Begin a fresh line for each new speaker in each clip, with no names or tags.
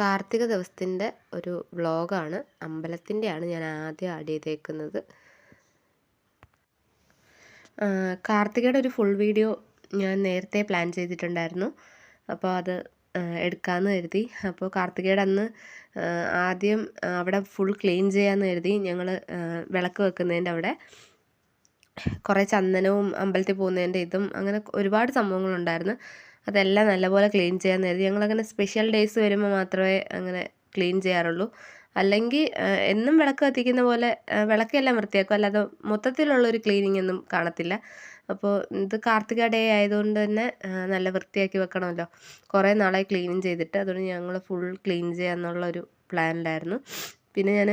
കാർത്തിക ദിവസത്തിൻ്റെ ഒരു വ്ളോഗാണ്. അമ്പലത്തിൻ്റെയാണ് ഞാൻ ആദ്യം ആഡ് ചെയ്തേക്കുന്നത്. കാർത്തികയുടെ ഒരു ഫുൾ വീഡിയോ ഞാൻ നേരത്തെ പ്ലാൻ ചെയ്തിട്ടുണ്ടായിരുന്നു. അപ്പോൾ അത് എടുക്കാമെന്ന് കരുതി. അപ്പോൾ കാർത്തികയുടെ അന്ന് ആദ്യം അവിടെ ഫുൾ ക്ലീൻ ചെയ്യാമെന്ന് കരുതി ഞങ്ങൾ വിളക്ക് വെക്കുന്നതിൻ്റെ അവിടെ കുറേ ചന്ദനവും അമ്പലത്തിൽ പോകുന്നതിൻ്റെ ഇതും അങ്ങനെ ഒരുപാട് സംഭവങ്ങളുണ്ടായിരുന്നു. അതെല്ലാം നല്ലപോലെ ക്ലീൻ ചെയ്യാമെന്ന് കരുതി. ഞങ്ങളങ്ങനെ സ്പെഷ്യൽ ഡേയ്സ് വരുമ്പോൾ മാത്രമേ അങ്ങനെ ക്ലീൻ ചെയ്യാറുള്ളൂ. അല്ലെങ്കിൽ എന്നും വിളക്ക് കത്തിക്കുന്ന പോലെ വിളക്കെല്ലാം വൃത്തിയാക്കും, അല്ലാതെ മൊത്തത്തിലുള്ളൊരു ക്ലീനിങ് ഒന്നും കാണത്തില്ല. അപ്പോൾ ഇത് കാർത്തിക ഡേ ആയതുകൊണ്ട് തന്നെ നല്ല വൃത്തിയാക്കി വെക്കണമല്ലോ. കുറേ നാളായി ക്ലീനിങ് ചെയ്തിട്ട്, അതുകൊണ്ട് ഞങ്ങൾ ഫുൾ ക്ലീൻ ചെയ്യാമെന്നുള്ളൊരു പ്ലാനിലായിരുന്നു. പിന്നെ ഞാൻ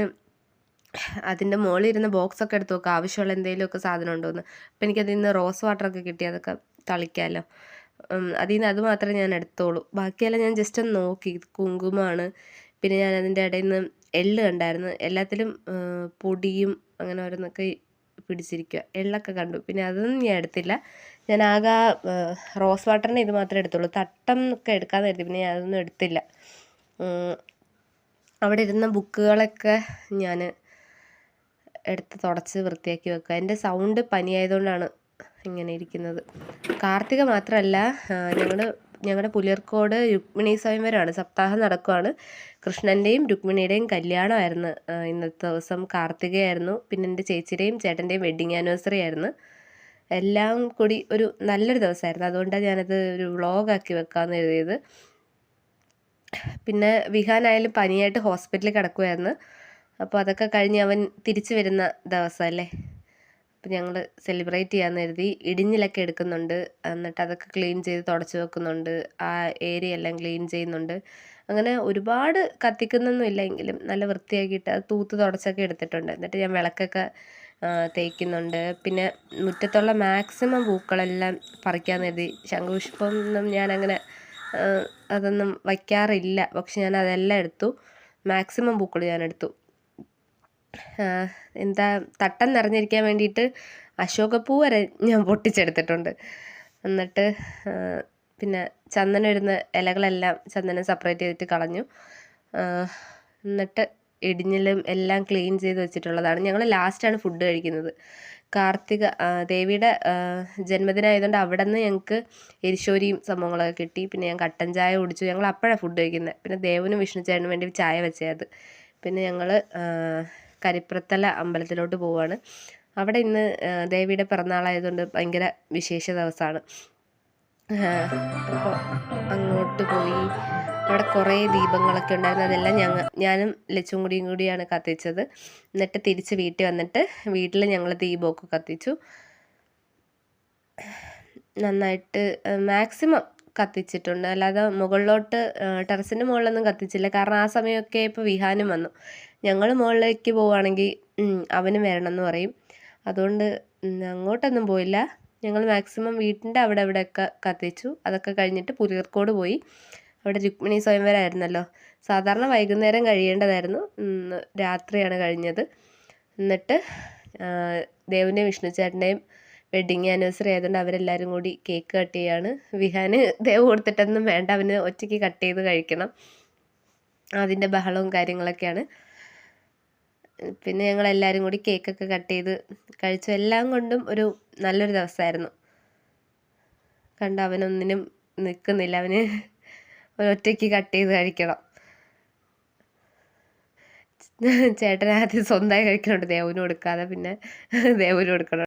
അതിൻ്റെ മുകളിൽ ഇരുന്ന ബോക്സൊക്കെ എടുത്ത് നോക്കുക, ആവശ്യമുള്ള എന്തെങ്കിലുമൊക്കെ സാധനം ഉണ്ടോ എന്ന്. അപ്പോൾ എനിക്കതിൽ നിന്ന് റോസ് വാട്ടറൊക്കെ കിട്ടി, അതൊക്കെ തളിക്കാമല്ലോ. അതിൽ നിന്ന് അത് മാത്രമേ ഞാൻ എടുത്തോളൂ. ബാക്കിയെല്ലാം ഞാൻ ജസ്റ്റ് ഒന്ന് നോക്കി. കുങ്കുമമാണ്. പിന്നെ ഞാൻ അതിൻ്റെ ഇടയിൽ നിന്ന് എള്ള് കണ്ടായിരുന്നു. എല്ലാത്തിലും പൊടിയും അങ്ങനെ ഓരോന്നൊക്കെ പിടിച്ചിരിക്കുക. എള്ളൊക്കെ കണ്ടു. പിന്നെ അതൊന്നും ഞാൻ എടുത്തില്ല. ഞാൻ ആകെ റോസ് വാട്ടറിന് ഇത് മാത്രമേ എടുത്തുള്ളൂ. തട്ടം ഒക്കെ എടുക്കാമെന്ന് കരുതി. പിന്നെ ഞാൻ അതൊന്നും എടുത്തില്ല. അവിടെ ഇരുന്ന ബുക്കുകളൊക്കെ ഞാൻ എടുത്ത് തുടച്ച് വൃത്തിയാക്കി വെക്കുക. എൻ്റെ പനിയായതുകൊണ്ടാണ് ഇങ്ങനെ ഇരിക്കുന്നത്. കാർത്തിക മാത്രമല്ല, ഞങ്ങളുടെ പുലിയർക്കോട് രുക്മിണി സ്വയംവരമാണ്, സപ്താഹം നടക്കുവാണ്. കൃഷ്ണൻ്റെയും രുക്മിണിയുടെയും കല്യാണമായിരുന്നു ഇന്നത്തെ ദിവസം. കാർത്തികയായിരുന്നു. പിന്നെ എൻ്റെ ചേച്ചിയുടെയും ചേട്ടൻ്റെയും വെഡ്ഡിങ് ആനിവേഴ്സറി ആയിരുന്നു. എല്ലാം കൂടി ഒരു നല്ലൊരു ദിവസമായിരുന്നു. അതുകൊണ്ടാണ് ഞാനത് ഒരു വ്ളോഗാക്കി വെക്കാമെന്ന് എഴുതിയത്. പിന്നെ വിഹാനായാലും പനിയായിട്ട് ഹോസ്പിറ്റലിൽ കിടക്കുമായിരുന്നു. അപ്പോൾ അതൊക്കെ കഴിഞ്ഞ് അവൻ തിരിച്ചു വരുന്ന ദിവസമല്ലേ, അപ്പോൾ ഞങ്ങൾ സെലിബ്രേറ്റ് ചെയ്യാമെന്ന് കരുതി. ഇടിഞ്ഞിലൊക്കെ എടുക്കുന്നുണ്ട്, എന്നിട്ട് അതൊക്കെ ക്ലീൻ ചെയ്ത് തുടച്ച് വെക്കുന്നുണ്ട്. ആ ഏരിയ എല്ലാം ക്ലീൻ ചെയ്യുന്നുണ്ട്. അങ്ങനെ ഒരുപാട് കത്തിക്കുന്നൊന്നുമില്ല, എങ്കിലും നല്ല വൃത്തിയാക്കിയിട്ട് അത് തൂത്ത് തുടച്ചൊക്കെ എടുത്തിട്ടുണ്ട്. എന്നിട്ട് ഞാൻ വിളക്കൊക്കെ തേക്കുന്നുണ്ട്. പിന്നെ മുറ്റത്തുള്ള മാക്സിമം പൂക്കളെല്ലാം പറിക്കാമെന്ന് കരുതി. ശംഖുപുഷ്പമൊന്നും ഞാനങ്ങനെ അതൊന്നും വയ്ക്കാറില്ല, പക്ഷെ ഞാൻ അതെല്ലാം എടുത്തു. മാക്സിമം പൂക്കൾ ഞാൻ എടുത്തു. തട്ടം നിറഞ്ഞിരിക്കാൻ വേണ്ടിയിട്ട് അശോകപ്പൂ വരെ ഞാൻ പൊട്ടിച്ചെടുത്തിട്ടുണ്ട്. എന്നിട്ട് പിന്നെ ചന്ദനം ഇടുന്ന ഇലകളെല്ലാം ചന്ദനം സെപ്പറേറ്റ് ചെയ്തിട്ട് കളഞ്ഞു. എന്നിട്ട് ഇടിഞ്ഞിലും എല്ലാം ക്ലീൻ ചെയ്ത് വെച്ചിട്ടുള്ളതാണ്. ഞങ്ങൾ ലാസ്റ്റാണ് ഫുഡ് കഴിക്കുന്നത്. കാർത്തിക ദേവിയുടെ ജന്മദിനമായതുകൊണ്ട് അവിടെ നിന്ന് ഞങ്ങൾക്ക് എരിശോരിയും സംഭവങ്ങളൊക്കെ കിട്ടി. പിന്നെ ഞാൻ കട്ടൻ ചായ കുടിച്ചു. ഞങ്ങൾ അപ്പോഴാണ് ഫുഡ് കഴിക്കുന്നത്. പിന്നെ ദേവനും വിഷ്ണു ചേട്ടനും വേണ്ടി ചായ വെച്ചത്. പിന്നെ ഞങ്ങൾ കരിപ്രത്തല അമ്പലത്തിലോട്ട് പോവുകയാണ്. അവിടെ ഇന്ന് ദേവിയുടെ പിറന്നാളായതുകൊണ്ട് ഭയങ്കര വിശേഷ ദിവസമാണ്. അപ്പോൾ അങ്ങോട്ട് പോയി. അവിടെ കുറേ ദീപങ്ങളൊക്കെ ഉണ്ടായിരുന്നു. അതെല്ലാം ഞാനും ലച്ചും കൂടിയാണ് കത്തിച്ചത്. എന്നിട്ട് തിരിച്ച് വീട്ടിൽ വന്നിട്ട് വീട്ടിൽ ഞങ്ങൾ ദീപമൊക്കെ കത്തിച്ചു. നന്നായിട്ട് മാക്സിമം കത്തിച്ചിട്ടുണ്ട്. അല്ലാതെ മുകളിലോട്ട് ടെറസിൻ്റെ മുകളിലൊന്നും കത്തിച്ചില്ല. കാരണം ആ സമയമൊക്കെ ഇപ്പോൾ വിഹാനും വന്നു. ഞങ്ങൾ മുകളിലേക്ക് പോവുകയാണെങ്കിൽ അവനും വരണമെന്ന് പറയും. അതുകൊണ്ട് അങ്ങോട്ടൊന്നും പോയില്ല. ഞങ്ങൾ മാക്സിമം വീട്ടിൻ്റെ ഇവിടെയൊക്കെ കത്തിച്ചു. അതൊക്കെ കഴിഞ്ഞിട്ട് പുലിയർക്കോട് പോയി. അവിടെ രുക്മിണി സ്വയംവരമായിരുന്നല്ലോ. സാധാരണ വൈകുന്നേരം കഴിയേണ്ടതായിരുന്നു, രാത്രിയാണ് കഴിഞ്ഞത്. എന്നിട്ട് ദേവൻ്റെയും വിഷ്ണു ചേട്ടൻ്റെയും വെഡ്ഡിങ് ആനിവേഴ്സറി ആയതുകൊണ്ട് അവരെല്ലാവരും കൂടി കേക്ക് കട്ട് ചെയ്യാണ്. വിഹാന് ദേവ് കൊടുത്തിട്ടൊന്നും വേണ്ട, അവന് ഒറ്റയ്ക്ക് കട്ട് ചെയ്ത് കഴിക്കണം. അതിൻ്റെ ബഹളവും കാര്യങ്ങളൊക്കെയാണ്. പിന്നെ ഞങ്ങളെല്ലാവരും കൂടി കേക്കൊക്കെ കട്ട് ചെയ്ത് കഴിച്ചു. എല്ലാം കൊണ്ടും ഒരു നല്ലൊരു ദിവസമായിരുന്നു. കണ്ട അവനൊന്നിനും നിൽക്കുന്നില്ല, അവന് ഒറ്റയ്ക്ക് കട്ട് ചെയ്ത് കഴിക്കണം. ചേട്ടൻ ആദ്യം സ്വന്തമായി കഴിക്കണുണ്ട്, ദേവന് കൊടുക്കാതെ. പിന്നെ ദേവന് കൊടുക്കണം.